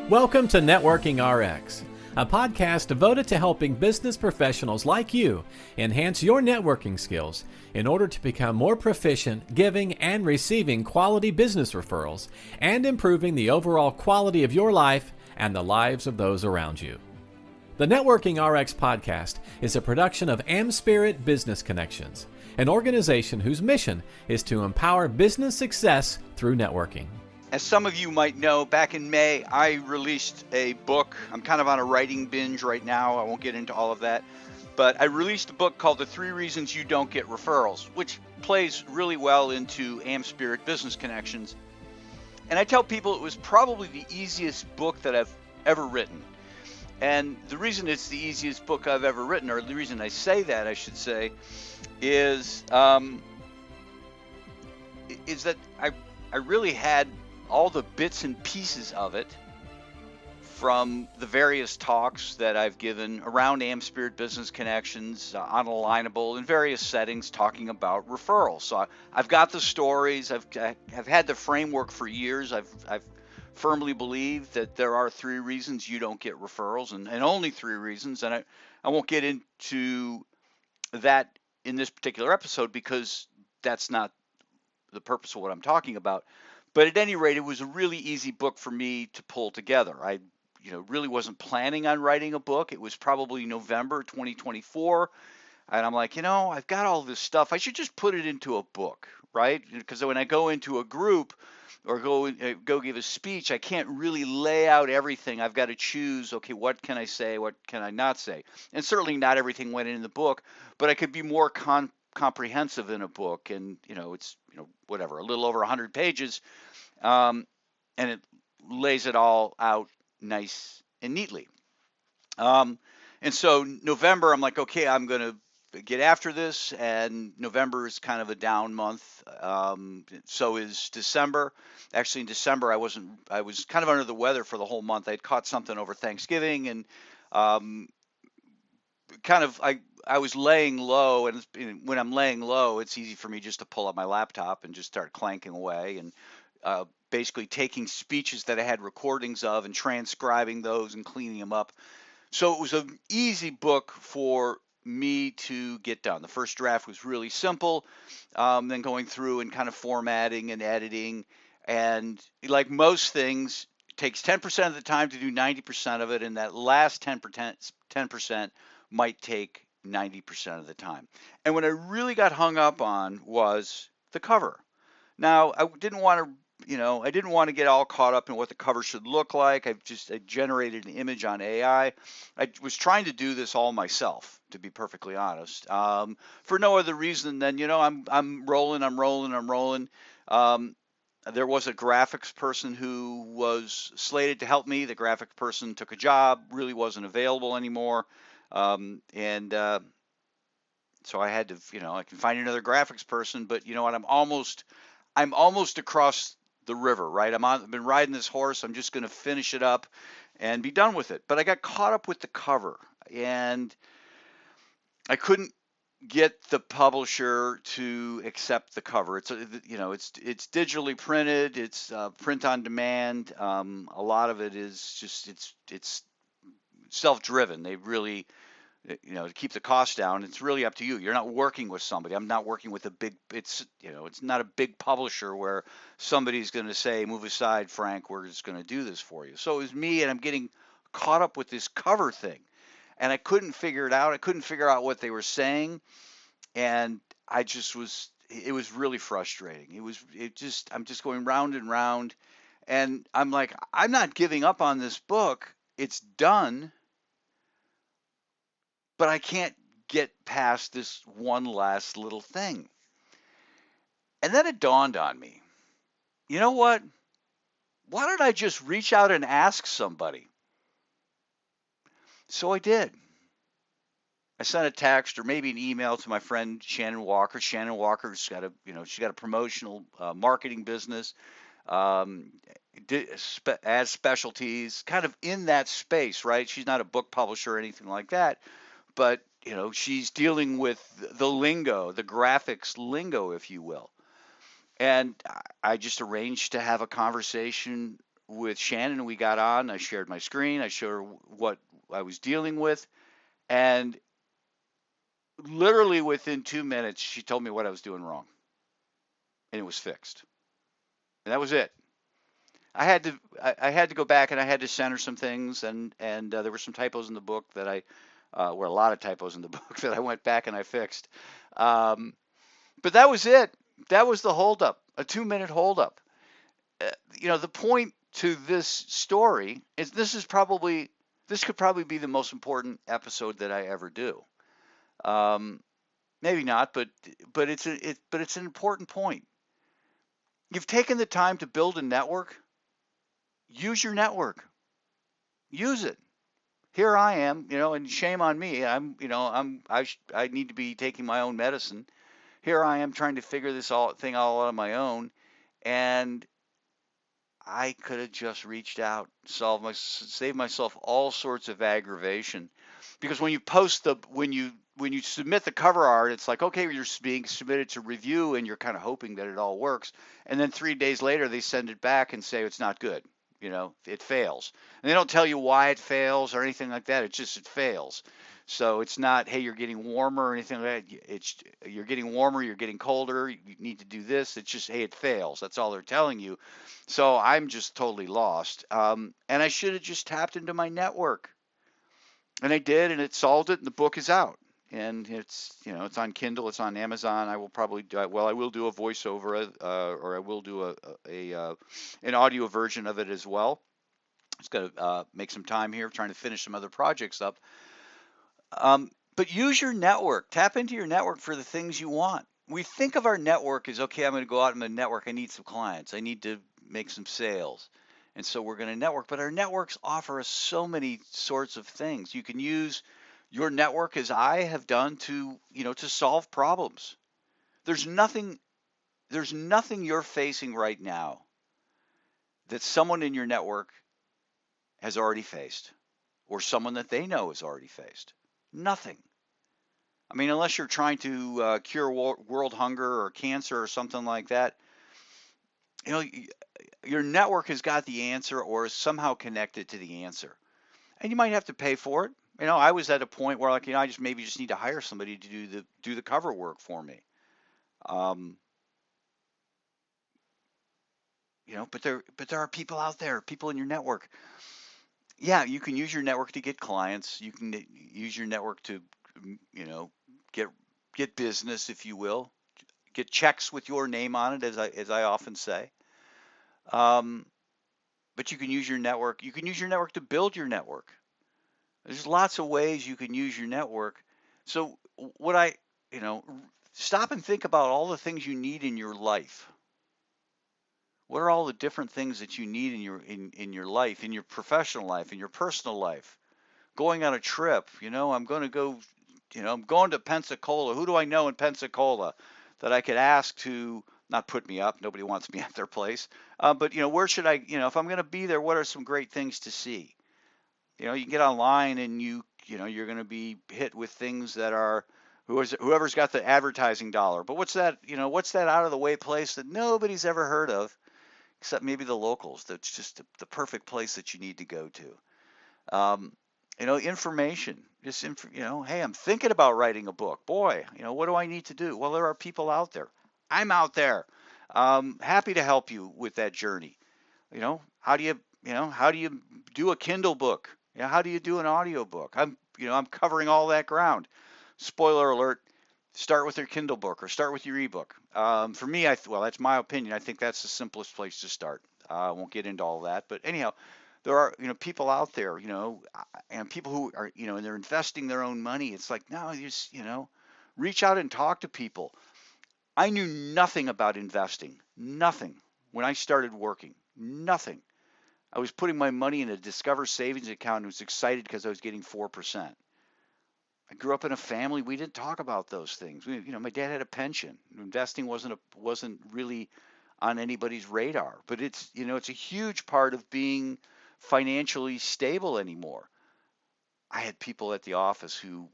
Welcome to Networking RX, a podcast devoted to helping business professionals like you enhance your networking skills in order to become more proficient giving and receiving quality business referrals and improving the overall quality of your life and the lives of those around you. The Networking RX podcast is a production of AmSpirit Business Connections, an organization whose mission is to empower business success through networking. As some of you might know, back in May, I released a book. I'm kind of on a writing binge right now. I won't get into all of that. But I released a book called The 3 Reasons You Don't Get Referrals, which plays really well into AmSpirit Business Connections. And I tell people it was probably the easiest book that I've ever written. And the reason it's the easiest book I've ever written, or the reason I say that, I should say, is that I really had all the bits and pieces of it from the various talks that I've given around AmSpirit Business Connections, Unalignable, in various settings talking about referrals. So I've got the stories. I've had the framework for years. I've firmly believed that there are 3 reasons you don't get referrals, and only 3 reasons. And I won't get into that in this particular episode because that's not the purpose of what I'm talking about. But at any rate, it was a really easy book for me to pull together. I really wasn't planning on writing a book. It was probably November 2024. And I'm like, I've got all this stuff. I should just put it into a book, right? Because when I go into a group or go give a speech, I can't really lay out everything. I've got to choose, okay, what can I say? What can I not say? And certainly not everything went in the book, but I could be more comprehensive in a book. And, it's, whatever, a little over 100 pages. And it lays it all out nice and neatly. And so November, I'm like, okay, I'm going to get after this. And November is kind of a down month. So is December. Actually, in December, I was kind of under the weather for the whole month. I had caught something over Thanksgiving, and I was laying low, and when I'm laying low, it's easy for me just to pull up my laptop and just start clanking away and basically taking speeches that I had recordings of and transcribing those and cleaning them up. So it was an easy book for me to get done. The first draft was really simple, then going through and kind of formatting and editing. And like most things, it takes 10% of the time to do 90% of it, and that last 10% might take 90% of the time. And what I really got hung up on was the cover. Now, I didn't want to get all caught up in what the cover should look like. I generated an image on AI. I was trying to do this all myself, to be perfectly honest, for no other reason than, I'm rolling. There was a graphics person who was slated to help me. The graphic person took a job, really wasn't available anymore. So I had to, I can find another graphics person, but you know what? I'm almost across the river, right? I've been riding this horse. I'm just going to finish it up and be done with it. But I got caught up with the cover, and I couldn't get the publisher to accept the cover. It's digitally printed. It's print on demand. A lot of it is just it's self-driven. They really, to keep the cost down, it's really up to you. You're not working with somebody. I'm not working with it's not a big publisher where somebody's going to say, move aside, Frank, we're just going to do this for you. So it was me, and I'm getting caught up with this cover thing, and I couldn't figure it out. I couldn't figure out what they were saying, and it was really frustrating. I'm just going round and round, and I'm like, I'm not giving up on this book. It's done. But I can't get past this one last little thing. And then it dawned on me, you know what? Why don't I just reach out and ask somebody? So I did. I sent a text or maybe an email to my friend Shannon Walker. Shannon Walker's got she's got a promotional marketing business, adds specialties, kind of in that space, right? She's not a book publisher or anything like that. But, she's dealing with the lingo, the graphics lingo, if you will. And I just arranged to have a conversation with Shannon. We got on. I shared my screen. I showed her what I was dealing with, and literally within 2 minutes, she told me what I was doing wrong, and it was fixed. And that was it. I had to go back and I had to center some things, and there were some typos in the book that were a lot of typos in the book that I went back and I fixed. Um, but that was it. That was the holdup, a 2 minute holdup. The point to this story is this could probably be the most important episode that I ever do. Um, Maybe not, but it's an important point. You've taken the time to build a network. Use your network. Use it. Here I am, and shame on me. I need to be taking my own medicine. Here I am trying to figure this thing all out on my own, and I could have just reached out, saved myself all sorts of aggravation. Because when you submit the cover art, it's like, okay, you're being submitted to review, and you're kind of hoping that it all works. And then 3 days later, they send it back and say it's not good. It fails. And they don't tell you why it fails or anything like that. It's just it fails. So it's not, hey, you're getting warmer or anything like that. It's you're getting warmer, you're getting colder, you need to do this. It's just, hey, it fails. That's all they're telling you. So I'm just totally lost. And I should have just tapped into my network. And I did, and it solved it, and the book is out. And it's on Kindle, it's on Amazon. I will probably do, well, I will do a voiceover, or I will do an audio version of it as well. It's going to make some time here, trying to finish some other projects up. But use your network. Tap into your network for the things you want. We think of our network as, okay, I'm going to go out in my network. I need some clients. I need to make some sales. And so we're going to network. But our networks offer us so many sorts of things. You can use your network, as I have done, to solve problems. There's nothing you're facing right now that someone in your network has already faced, or someone that they know has already faced. Nothing. I mean, unless you're trying to cure world hunger or cancer or something like that, your network has got the answer or is somehow connected to the answer. And you might have to pay for it. I was at a point where, I just maybe just need to hire somebody to do the cover work for me. But there are people out there, people in your network. Yeah, you can use your network to get clients. You can use your network to, get business, if you will, get checks with your name on it, as I often say. But you can use your network. You can use your network to build your network. There's lots of ways you can use your network. So stop and think about all the things you need in your life. What are all the different things that you need in your life, in your professional life, in your personal life? Going on a trip, I'm going to go, I'm going to Pensacola. Who do I know in Pensacola that I could ask to not put me up? Nobody wants me at their place. But where should I, if I'm going to be there, what are some great things to see? You can get online and you're going to be hit with things that are whoever's got the advertising dollar. But what's that out of the way place that nobody's ever heard of, except maybe the locals? That's just the perfect place that you need to go to. Information. Hey, I'm thinking about writing a book. Boy, what do I need to do? Well, there are people out there. I'm out there. Happy to help you with that journey. How do you do a Kindle book? How do you do an audio book? I'm covering all that ground. Spoiler alert, start with your Kindle book or start with your ebook. For me, that's my opinion. I think that's the simplest place to start. I won't get into all that, but anyhow, there are, people out there, and people who are, and they're investing their own money. It's like, no, you just, reach out and talk to people. I knew nothing about investing, nothing when I started working, nothing. I was putting my money in a Discover savings account and was excited because I was getting 4%. I grew up in a family, we didn't talk about those things. My dad had a pension. Investing wasn't really on anybody's radar, but it's a huge part of being financially stable anymore. I had people at the office who,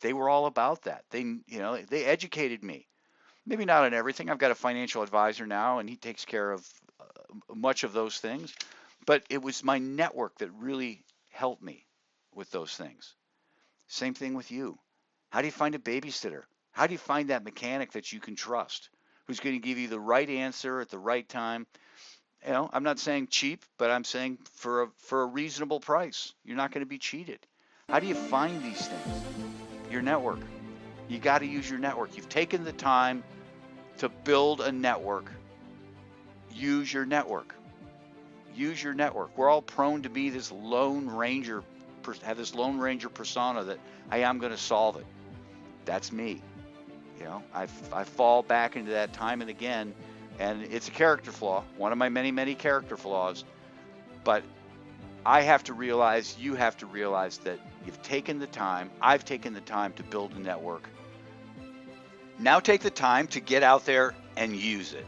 they were all about that. They educated me. Maybe not on everything. I've got a financial advisor now, and he takes care of much of those things. But it was my network that really helped me with those things. Same thing with you. How do you find a babysitter? How do you find that mechanic that you can trust, who's going to give you the right answer at the right time? I'm not saying cheap, but I'm saying for a reasonable price. You're not going to be cheated. How do you find these things? Your network. You got to use your network. You've taken the time to build a network. Use your network. Use your network. We're all prone to be this lone ranger, have this lone ranger persona that I am going to solve it. That's me. I fall back into that time and again, and it's a character flaw, one of my many, many character flaws. But I have to realize, you have to realize that you've taken the time, I've taken the time to build a network. Now take the time to get out there and use it.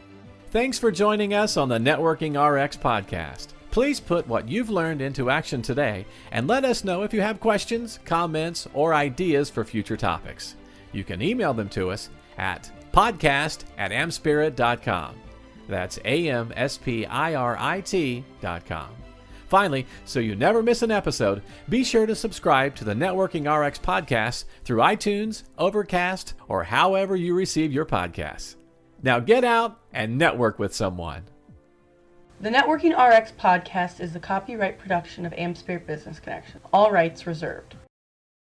Thanks for joining us on the Networking RX podcast. Please put what you've learned into action today and let us know if you have questions, comments, or ideas for future topics. You can email them to us at podcast@amspirit.com. That's AmSpirit.com. Finally, so you never miss an episode, be sure to subscribe to the Networking RX podcast through iTunes, Overcast, or however you receive your podcasts. Now get out and network with someone. The Networking RX podcast is the copyright production of AmSpirit Business Connection. All rights reserved.